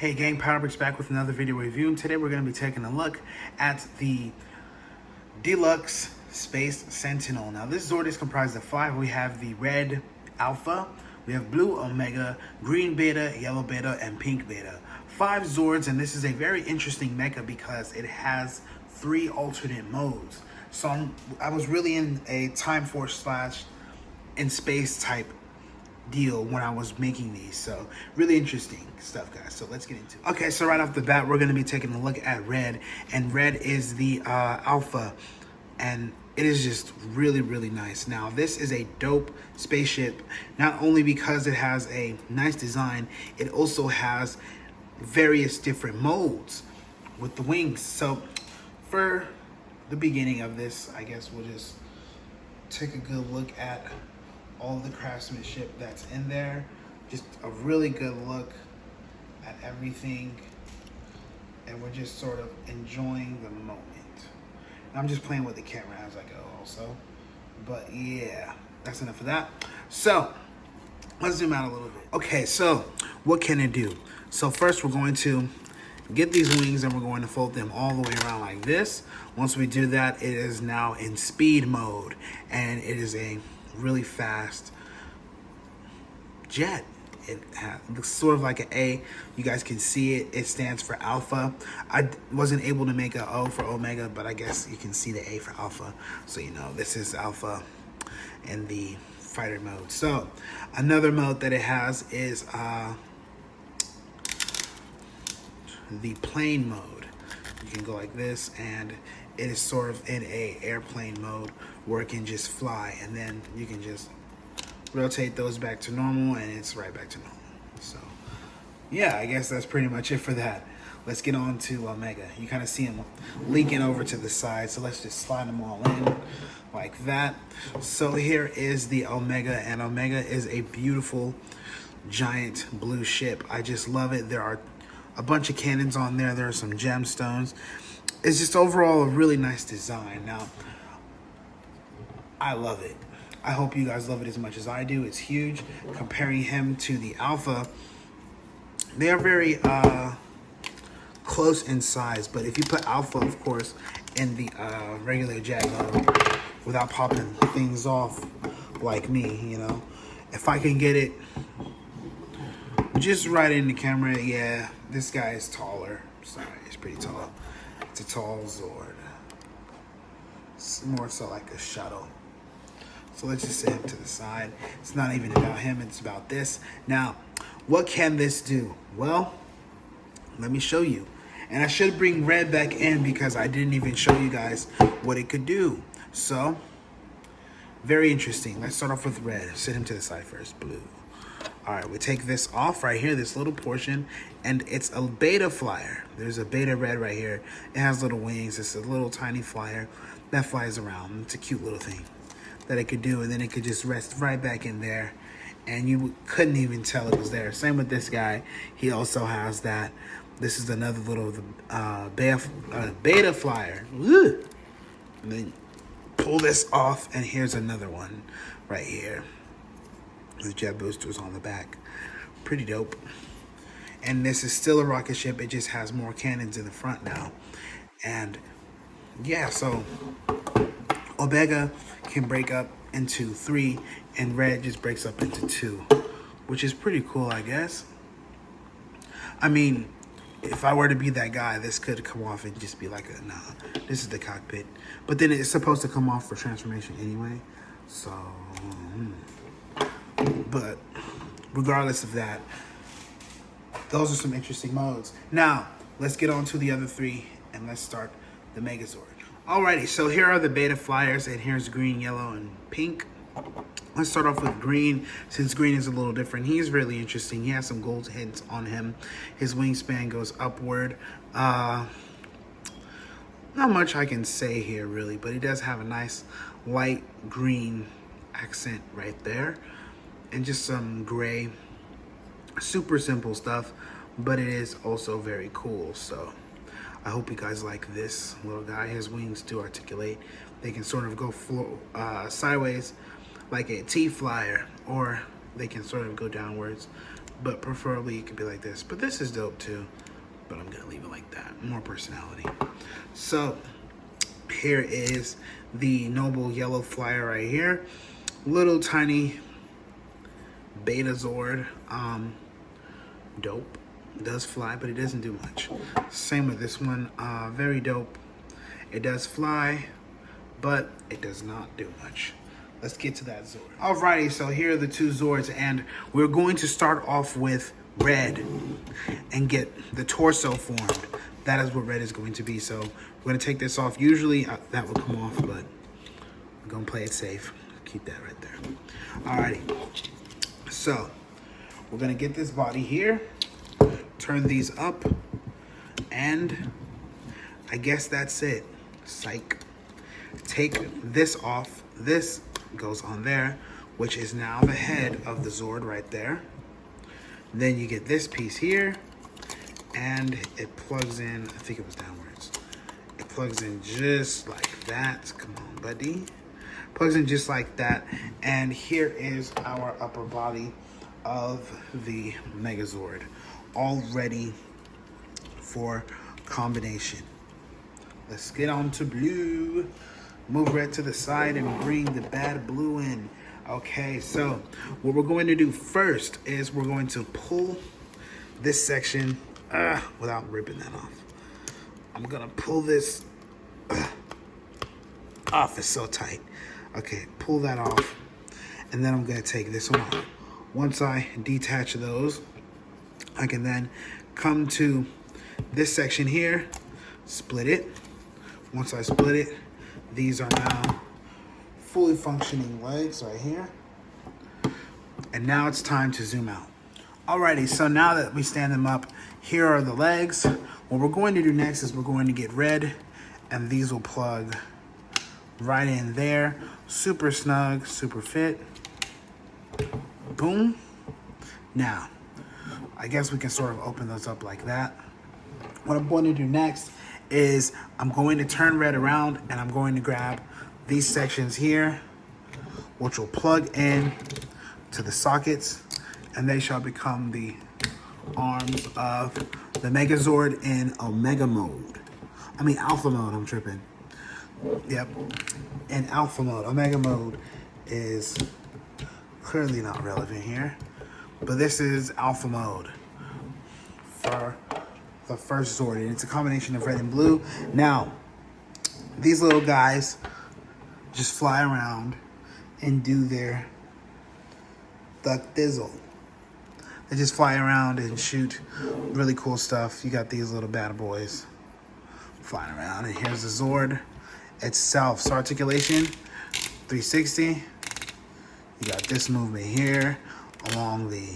Hey gang, Powerbricks back with another video review, and today we're going to be taking a look at the Deluxe Space Sentinel. Now this Zord is comprised of 5. We have the red Alpha, we have blue Omega, green Beta, yellow Beta, and pink Beta. 5 Zords, and this is a very interesting mecha because it has 3 alternate modes. So I was really in a Time Force / in space type deal when I was making these, so really interesting stuff, guys. So let's get into it. Okay, so right off the bat we're going to be taking a look at red, and red is the Alpha, and it is just really nice. Now this is a dope spaceship, not only because it has a nice design, it also has various different modes with the wings. So for the beginning of this, I guess we'll just take a good look at all the craftsmanship that's in there. Just a really good look at everything, and we're just sort of enjoying the moment. And I'm just playing with the camera as I go also, but yeah, that's enough of that. So let's zoom out a little bit. Okay, so what can it do? So first we're going to get these wings and we're going to fold them all the way around like this. Once we do that, it is now in speed mode, and it is a really fast jet. It looks sort of like an A. You guys can see it. It stands for Alpha. I wasn't able to make an O for Omega, but I guess you can see the A for Alpha. So you know this is Alpha in the fighter mode. So another mode that it has is the plane mode. You can go like this, and it is sort of in a airplane mode where it can just fly, and then you can just rotate those back to normal and it's right back to normal. So yeah, I guess that's pretty much it for that. Let's get on to Omega. You kind of see them leaking over to the side, so let's just slide them all in like that. So here is the Omega, and Omega is a beautiful giant blue ship. I just love it. There are a bunch of cannons on there. There are some gemstones. It's just overall a really nice design. Now, I love it. I hope you guys love it as much as I do. It's huge. Comparing him to the Alpha, they are very close in size, but if you put Alpha, of course, in the regular jet mode without popping things off like me, you know, if I can get it just right in the camera, yeah, this guy is taller. Sorry, he's pretty tall. It's a tall Zord. It's more so like a shuttle. So let's just set him to the side. It's not even about him, it's about this. Now, what can this do? Well, let me show you. And I should bring red back in because I didn't even show you guys what it could do. So, very interesting. Let's start off with red. Set him to the side first, blue. All right, we take this off right here, this little portion, and it's a beta flyer. There's a beta red right here. It has little wings. It's a little tiny flyer that flies around. It's a cute little thing that it could do, and then it could just rest right back in there, and you couldn't even tell it was there. Same with this guy. He also has that. This is another little beta flyer. Woo! And then pull this off, and here's another one right here with jet boosters on the back. Pretty dope. And this is still a rocket ship. It just has more cannons in the front now. And yeah, so Omega can break up into 3, and red just breaks up into 2, which is pretty cool, I guess. I mean, if I were to be that guy, this could come off and just be like a, nah, this is the cockpit. But then it's supposed to come off for transformation anyway. So, but regardless of that, those are some interesting modes. Now, let's get on to the other 3, and let's start the Megazord. Alrighty, so here are the beta flyers, and here's green, yellow, and pink. Let's start off with green, since green is a little different. He's really interesting. He has some gold hints on him. His wingspan goes upward. Not much I can say here, really, but he does have a nice light green accent right there, and just some gray. Super simple stuff, but it is also very cool. So I hope you guys like this little guy. His wings do articulate. They can sort of go sideways like a T-flyer, or they can sort of go downwards but preferably it could be like this. But this is dope too, but I'm gonna leave it like that. More personality. So here is the noble yellow flyer right here. Little tiny Megazord. Dope. It does fly, but it doesn't do much. Same with this one. Very dope. It does fly, but it does not do much. Let's get to that Zord. Alrighty, so here are the two Zords, and we're going to start off with red and get the torso formed. That is what red is going to be. So we're going to take this off. Usually that will come off, but we're going to play it safe. Keep that right there. Alrighty. So we're going to get this body here, turn these up, and I guess that's it. Psych. Take this off. This goes on there, which is now the head of the Zord right there. Then you get this piece here, and it plugs in, I think it was downwards. It plugs in just like that. Come on, buddy. Plugs in just like that. And here is our upper body of the Megazord, all ready for combination. Let's get on to blue. Move red to the side and bring the bad blue in. Okay, so what we're going to do first is we're going to pull this section without ripping that off. I'm gonna pull this off. It's so tight. Okay, pull that off, and then I'm gonna take this one off. Once I detach those, I can then come to this section here, split it. Once I split it, these are now fully functioning legs right here. And now it's time to zoom out. Alrighty, so now that we stand them up, here are the legs. What we're going to do next is we're going to get red, and these will plug right in there. Super snug, super fit. Boom. Now, I guess we can sort of open those up like that. What I'm going to do next is I'm going to turn red around, and I'm going to grab these sections here, which will plug in to the sockets, and they shall become the arms of the Megazord in Omega mode. I mean Alpha mode, I'm tripping. Yep, in Alpha mode. Omega mode is clearly not relevant here, but this is Alpha mode for the first Zord, and it's a combination of red and blue. Now, these little guys just fly around and do their duck dizzle. They just fly around and shoot really cool stuff. You got these little bad boys flying around, and here's the Zord itself. So articulation, 360. You got this movement here along the,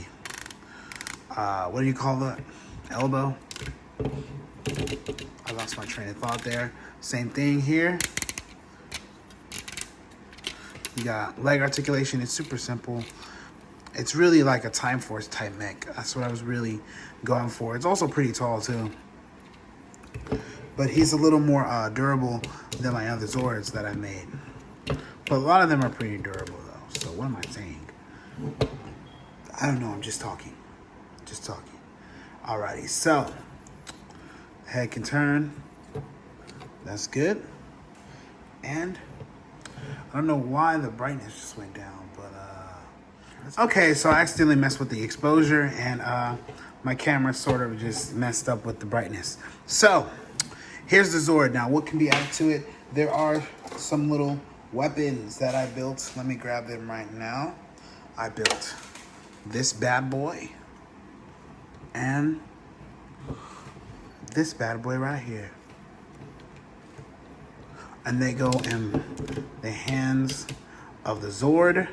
what do you call that? Elbow. I lost my train of thought there. Same thing here. You got leg articulation. It's super simple. It's really like a Time Force type mech. That's what I was really going for. It's also pretty tall too. But he's a little more durable than my other Zords that I made. But a lot of them are pretty durable though. So what am I saying? I don't know. I'm just talking. Just talking. Alrighty. So head can turn. That's good. And I don't know why the brightness just went down, but okay, so I accidentally messed with the exposure, and my camera sort of just messed up with the brightness. So here's the Zord. Now, what can be added to it? There are some little weapons that I built. Let me grab them right now. I built this bad boy and this bad boy right here. And they go in the hands of the Zord.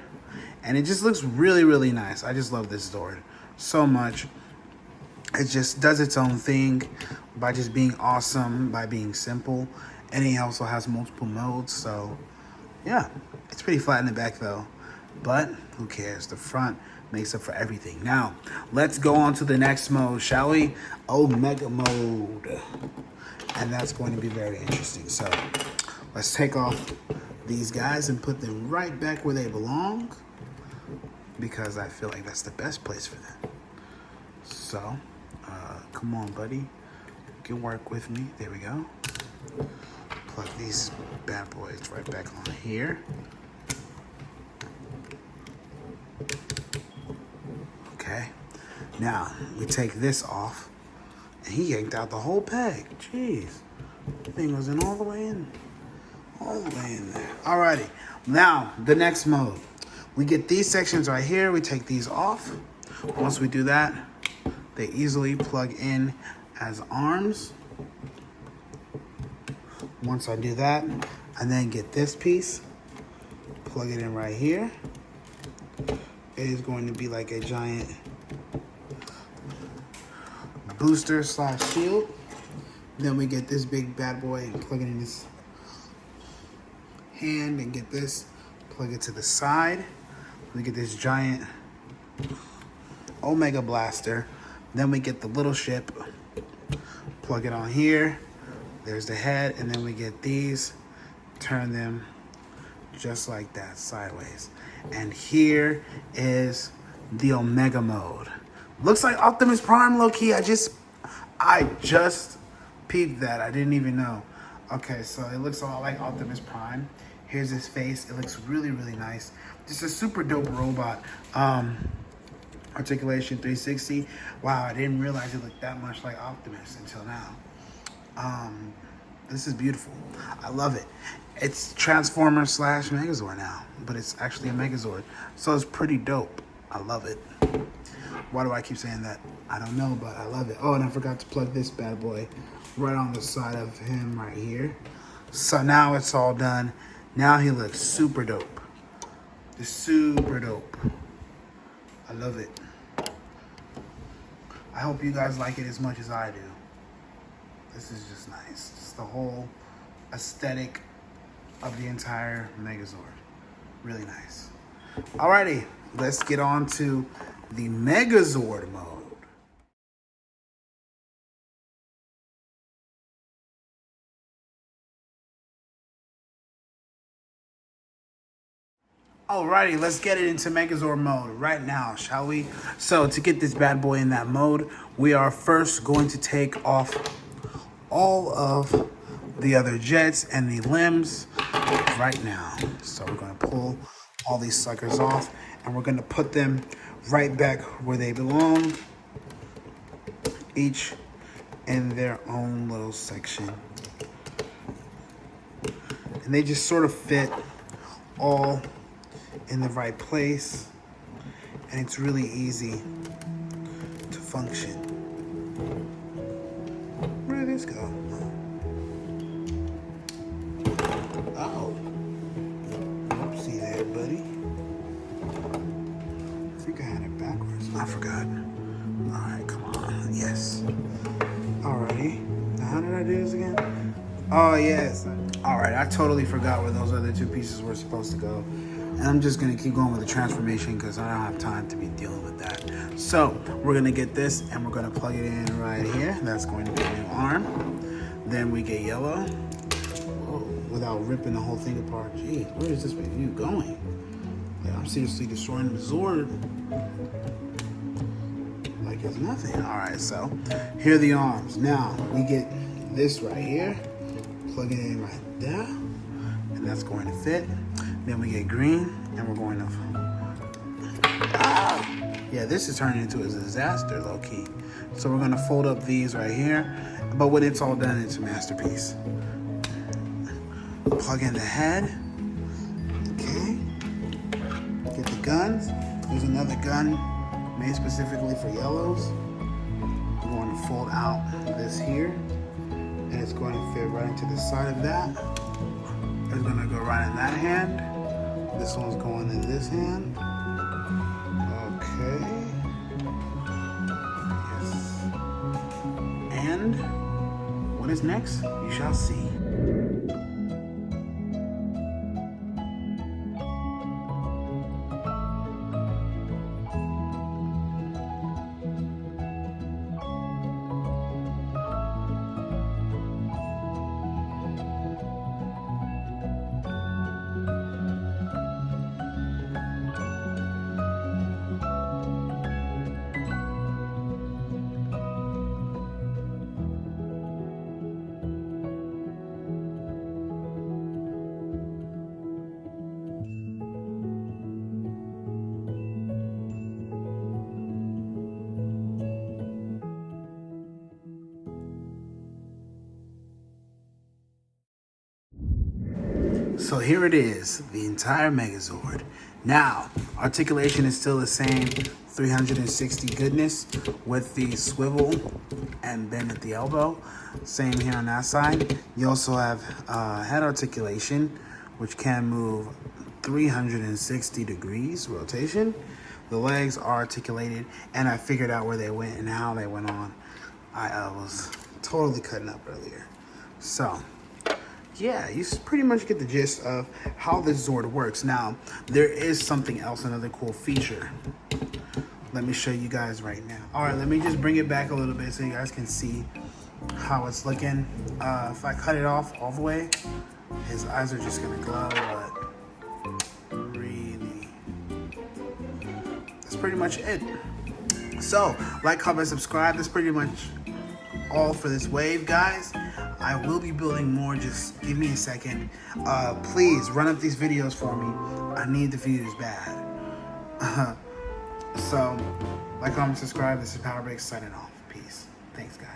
And it just looks really, really nice. I just love this Zord so much. It just does its own thing by just being awesome, by being simple. And he also has multiple modes. So, yeah, it's pretty flat in the back, though. But who cares? The front makes up for everything. Now, let's go on to the next mode, shall we? Omega mode. And that's going to be very interesting. So, let's take off these guys and put them right back where they belong, because I feel like that's the best place for them. So, come on, buddy. You can work with me. There we go. Plug these bad boys right back on here. Okay. Now, we take this off. And he yanked out the whole peg. Jeez. The thing was in all the way in. All the way in there. Alrighty. Now, the next mode. We get these sections right here. We take these off. Once we do that, they easily plug in as arms. Once I do that, I then get this piece, plug it in right here. It is going to be like a giant booster slash shield. Then we get this big bad boy and plug it in this hand and get this, plug it to the side. We get this giant Omega blaster. Then we get the little ship, plug it on here. There's the head, and then we get these, turn them just like that, sideways. And here is the Omega mode. Looks like Optimus Prime, low-key. I just peeped that. I didn't even know. Okay, so it looks a lot like Optimus Prime. Here's his face. It looks really, really nice. Just a super dope robot. Articulation 360. Wow, I didn't realize it looked that much like Optimus until now. This is beautiful. I love it. It's Transformer slash Megazord now, but it's actually a Megazord. So it's pretty dope. I love it. Why do I keep saying that? I don't know, but I love it. Oh, and I forgot to plug this bad boy right on the side of him right here. So now it's all done. Now he looks super dope. Just super dope. I love it. I hope you guys like it as much as I do. This is just nice. Just the whole aesthetic of the entire Megazord. Really nice. Alrighty, let's get on to the Megazord mode. Alrighty, let's get it into Megazord mode right now, shall we? So to get this bad boy in that mode, we are first going to take off all of the other jets and the limbs right now. So we're going to pull all these suckers off and we're going to put them right back where they belong, each in their own little section. And they just sort of fit all in the right place, and it's really easy to function. Where did this go? Oh, oopsie there, buddy. I think I had it backwards. I forgot. All right, come on. Yes. Alrighty. Now, how did I do this again? Oh yes. All right, I totally forgot where those other two pieces were supposed to go. And I'm just gonna keep going with the transformation because I don't have time to be dealing with that. So we're gonna get this and we're gonna plug it in right here. That's going to be a new arm. Then we get yellow. Whoa, without ripping the whole thing apart. Geez, where is this review going? Like, I'm seriously destroying the Zord like it's nothing. All right, so here are the arms. Now we get this right here. Plug it in right there. And that's going to fit. Then we get green, and we're going to, yeah, this is turning into a disaster, low-key. So we're gonna fold up these right here, but when it's all done, it's a masterpiece. Plug in the head, okay. Get the guns. There's another gun made specifically for yellows. We're going to fold out this here, and it's going to fit right into the side of that. It's gonna go right in that hand. This one's going in this hand. Okay. Yes. And what is next? You shall see. So here it is, the entire Megazord. Now, articulation is still the same, 360 goodness with the swivel and bend at the elbow. Same here on that side. You also have head articulation, which can move 360 degrees rotation. The legs are articulated, and I figured out where they went and how they went on. I was totally cutting up earlier. So, yeah, you pretty much get the gist of how this Zord works. Now, there is something else, another cool feature. Let me show you guys right now. All right, let me just bring it back a little bit so you guys can see how it's looking. If I cut it off all the way, his eyes are just gonna glow, but really, that's pretty much it. So, like, comment, subscribe. That's pretty much all for this wave, guys. I will be building more. Just give me a second. Please run up these videos for me. I need the views bad. So, like, comment, subscribe. This is Power Break signing off. Peace. Thanks, guys.